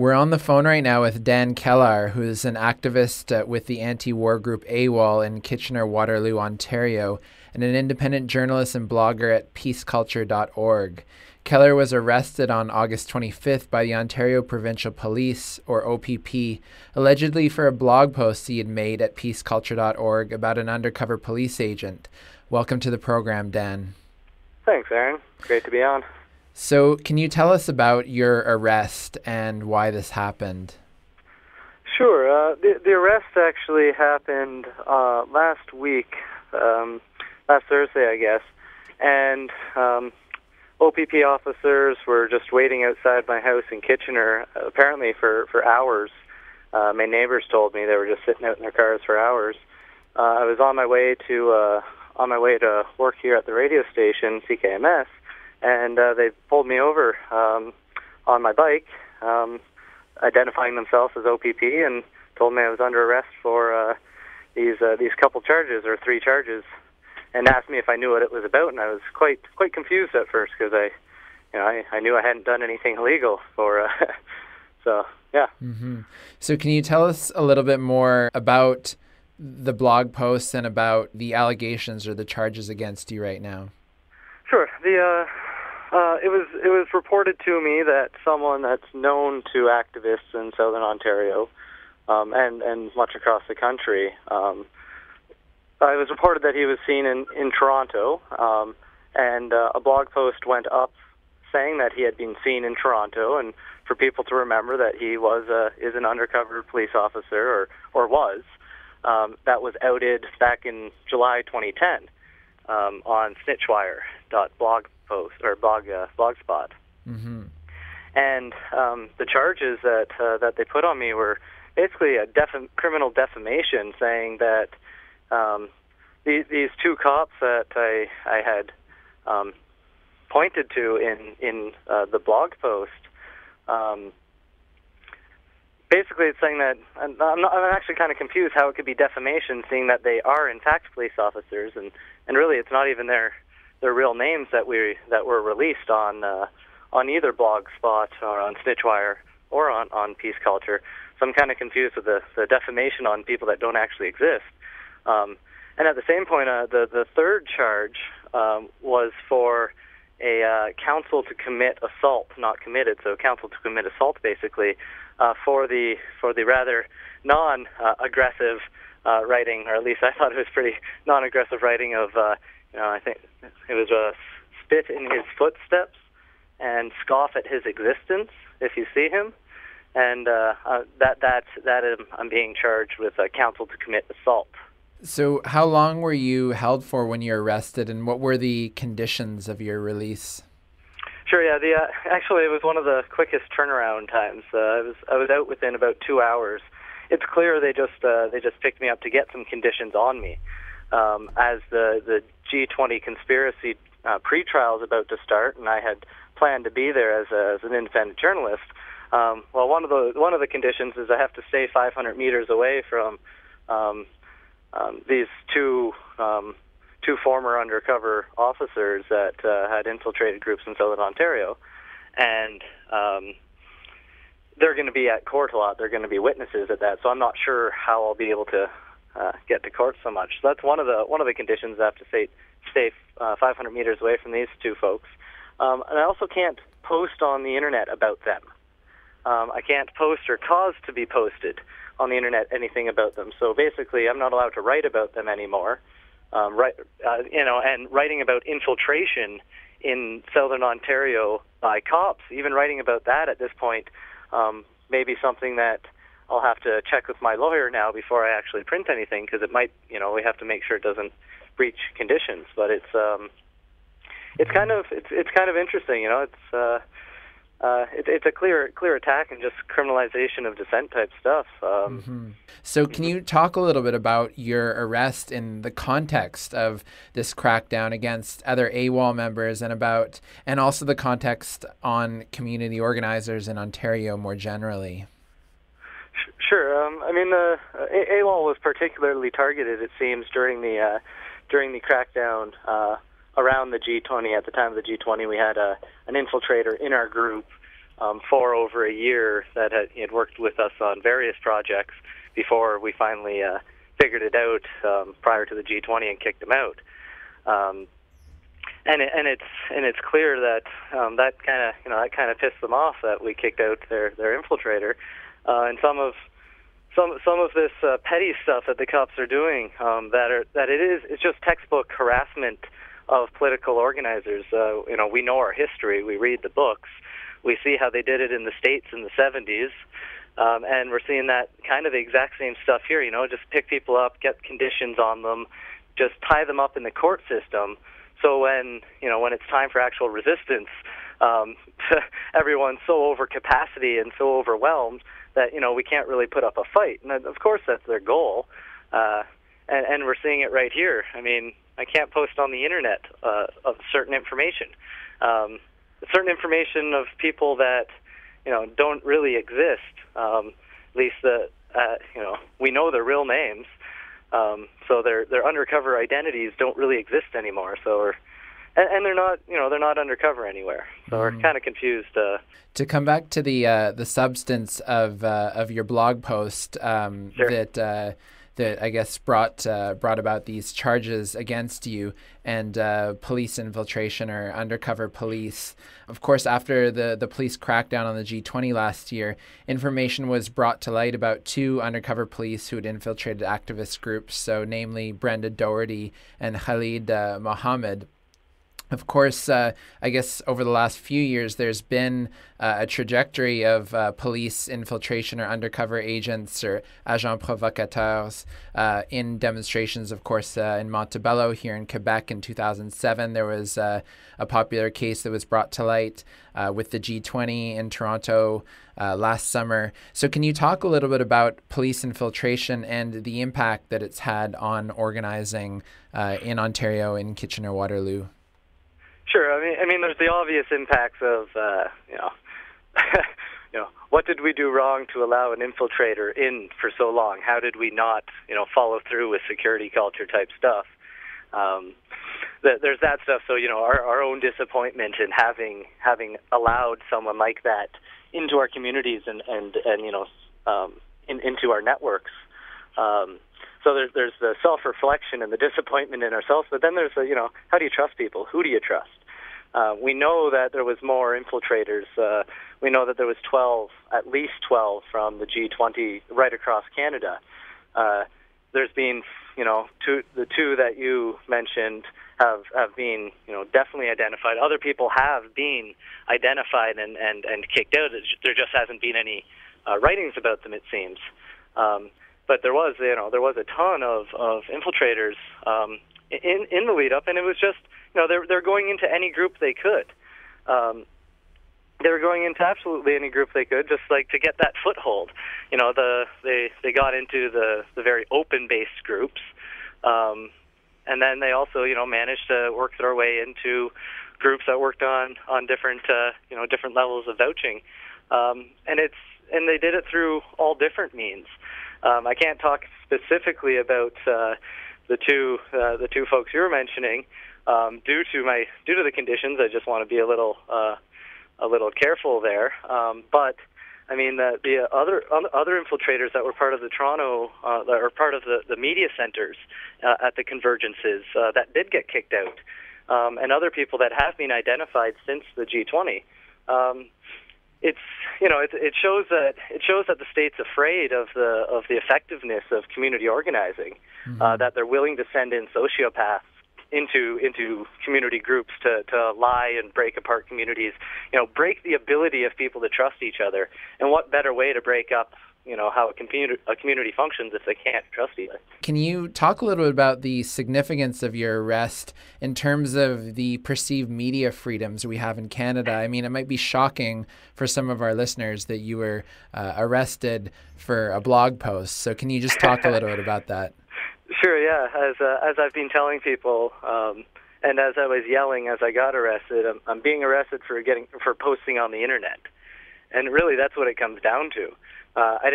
We're on the phone right now with Dan Kellar, who is an activist with the anti-war group AWOL in Kitchener-Waterloo, Ontario, and an independent journalist and blogger at peaceculture.org. Kellar was arrested on August 25th by the Ontario Provincial Police, or OPP, allegedly for a blog post he had made at peaceculture.org about an undercover police agent. Welcome to the program, Dan. Thanks, Aaron. Great to be on. So, can you tell us about your arrest and why this happened? Sure. The arrest actually happened last week, last Thursday, I guess, and OPP officers were just waiting outside my house in Kitchener, apparently for hours. My neighbors told me they were just sitting out in their cars for hours. I was on my way to work here at the radio station, CKMS, and they pulled me over on my bike, identifying themselves as OPP, and told me I was under arrest for these couple charges, or 3 charges, and asked me if I knew what it was about. And I was quite confused at first, because I knew I hadn't done anything illegal for so yeah. Mm-hmm. So can you tell us a little bit more about the blog posts and about the allegations or the charges against you right now? Sure. It was reported to me that someone that's known to activists in Southern Ontario, and much across the country, it was reported that he was seen in Toronto, and a blog post went up saying that he had been seen in Toronto, and for people to remember that he is an undercover police officer, or was. That was outed back in July 2010 on blogspot. Mm-hmm. And the charges that they put on me were basically a criminal defamation, saying that these 2 cops that I had pointed to in the blog post. Basically, it's saying that I'm actually kind of confused how it could be defamation, seeing that they are in fact police officers, and really it's not even their real names that were released on either Blogspot or on Snitchwire or on Peace Culture. So I'm kind of confused with the defamation on people that don't actually exist. And at the same point, the 3rd charge was for a counsel to commit assault, not committed, so counsel to commit assault, basically, for the rather non-aggressive writing, or at least I thought it was pretty non-aggressive writing of, I think it was spit in his footsteps and scoff at his existence if you see him, and I'm being charged with counsel to commit assault. So how long were you held for when you were arrested, and what were the conditions of your release? Sure, yeah. Actually, it was one of the quickest turnaround times. I was out within about 2 hours. It's clear they just picked me up to get some conditions on me, as the G20 conspiracy pre-trial is about to start, and I had planned to be there as an independent journalist. Well, one of the conditions is I have to stay 500 meters away from these two former undercover officers that had infiltrated groups in Southern Ontario, and they're going to be at court a lot. They're going to be witnesses at that, so I'm not sure how I'll be able to get to court so much. So that's one of the conditions. I have to stay 500 meters away from these 2 folks, and I also can't post on the internet about them. I can't post or cause to be posted on the internet anything about them. So basically, I'm not allowed to write about them anymore. And writing about infiltration in Southern Ontario by cops, even writing about that at this point, may be something that I'll have to check with my lawyer now before I actually print anything, because it might, we have to make sure it doesn't breach conditions. But it's kind of interesting, It's a clear attack and just criminalization of dissent type stuff. So can you talk a little bit about your arrest in the context of this crackdown against other AWOL members, and also the context on community organizers in Ontario more generally? Sure. AWOL was particularly targeted, it seems, during the crackdown around the G20. At the time of the G20, we had an infiltrator in our group for over a year that he had worked with us on various projects before we finally figured it out prior to the G20 and kicked him out. And it's clear that that kind of pissed them off that we kicked out their infiltrator, and some of this petty stuff that the cops are doing it's just textbook harassment of political organizers. We know our history. We read the books. We see how they did it in the States in the 70s, and we're seeing that kind of the exact same stuff here. Just pick people up, get conditions on them, just tie them up in the court system. So when it's time for actual resistance, everyone's so over capacity and so overwhelmed that we can't really put up a fight. And of course that's their goal, and we're seeing it right here. I mean, I can't post on the internet of certain information of people that don't really exist. At least we know their real names. So their undercover identities don't really exist anymore. So, and they're not undercover anywhere. So we're kind of confused. To come back to the substance of your blog post Sure. that I guess brought about these charges against you and police infiltration or undercover police. Of course, after the police crackdown on the G20 last year, information was brought to light about 2 undercover police who had infiltrated activist groups, so namely Brenda Doherty and Khalid Mohammed. Of course, I guess over the last few years, there's been a trajectory of police infiltration or undercover agents or agents provocateurs in demonstrations. Of course, in Montebello here in Quebec in 2007, there was a popular case that was brought to light with the G20 in Toronto last summer. So can you talk a little bit about police infiltration and the impact that it's had on organizing in Ontario, in Kitchener-Waterloo? Sure. I mean, there's the obvious impacts of, what did we do wrong to allow an infiltrator in for so long? How did we not, follow through with security culture type stuff? There's that stuff. So, our own disappointment in having allowed someone like that into our communities and into our networks. So there's the self-reflection and the disappointment in ourselves, but then there's the, how do you trust people? Who do you trust? We know that there was more infiltrators. We know that there was at least 12 from the G20 right across Canada. There's been, the 2 that you mentioned have been, definitely identified. Other people have been identified and kicked out. There just hasn't been any writings about them, it seems. But there was a ton of infiltrators in the lead up, and it was just, they're going into any group they could. They were going into absolutely any group they could, just like to get that foothold. They got into the very open-based groups, and then they also managed to work their way into groups that worked on different different levels of vouching, and they did it through all different means. I can't talk specifically about the two folks you were mentioning due to the conditions. I just want to be a little careful there. But I mean the other infiltrators that were part of the Toronto that are part of the media centers at the convergences that did get kicked out, and other people that have been identified since the G20. It shows that the state's afraid of the effectiveness of community organizing, that they're willing to send in sociopaths into community groups to lie and break apart communities, break the ability of people to trust each other. And what better way to break up how a community functions if they can't trust each other. Can you talk a little bit about the significance of your arrest in terms of the perceived media freedoms we have in Canada? I mean, it might be shocking for some of our listeners that you were arrested for a blog post. So can you just talk a little bit about that? Sure, yeah. As I've been telling people, and as I was yelling as I got arrested, I'm being arrested for posting on the internet, and really that's what it comes down to. I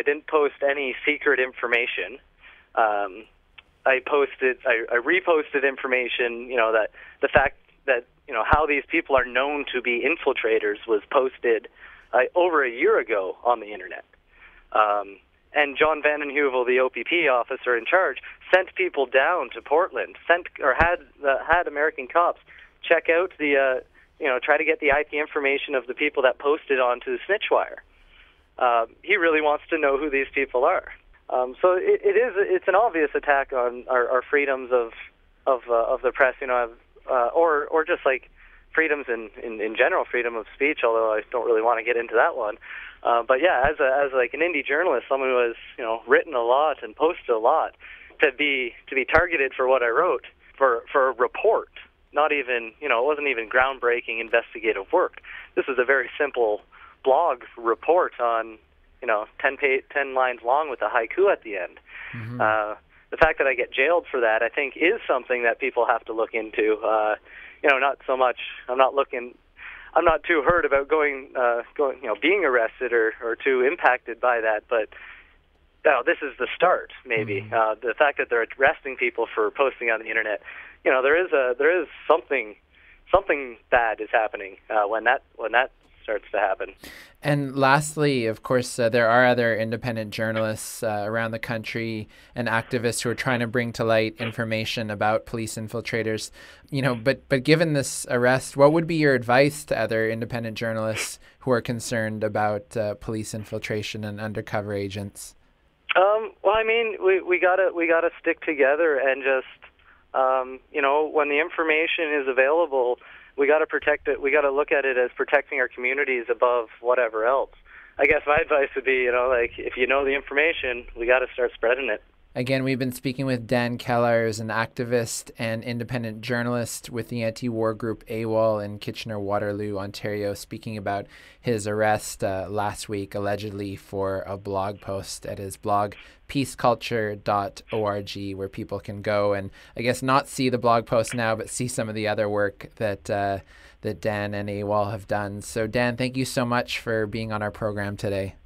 didn't post any secret information. I reposted information, that the fact that how these people are known to be infiltrators was posted over a year ago on the internet. And John Vanden Heuvel, the OPP officer in charge, sent people down to Portland, had American cops check out the, try to get the IP information of the people that posted onto Snitchwire. He really wants to know who these people are. So it's an obvious attack on our freedoms of the press, or just like freedoms in general, freedom of speech. Although I don't really want to get into that one. But yeah, as like an indie journalist, someone who has written a lot and posted a lot, to be targeted for what I wrote for a report, not even it wasn't even groundbreaking investigative work. This is a very simple blog report on 10 lines long with a haiku at the end. Mm-hmm. The fact that I get jailed for that, I think, is something that people have to look into. Not so much. I'm not too hurt about being arrested or too impacted by that. But this is the start. Maybe the fact that they're arresting people for posting on the internet. There is something bad is happening when that starts to happen. And lastly, of course, there are other independent journalists around the country and activists who are trying to bring to light information about police infiltrators. But given this arrest, what would be your advice to other independent journalists who are concerned about police infiltration and undercover agents? Well, I mean, we gotta stick together and just when the information is available, we got to protect it. We got to look at it as protecting our communities above whatever else. I guess my advice would be, if you know the information, we got to start spreading it. Again, we've been speaking with Dan Kellar, who's an activist and independent journalist with the anti-war group AWOL in Kitchener-Waterloo, Ontario, speaking about his arrest last week, allegedly for a blog post at his blog, peaceculture.org, where people can go and, I guess, not see the blog post now, but see some of the other work that Dan and AWOL have done. So, Dan, thank you so much for being on our program today.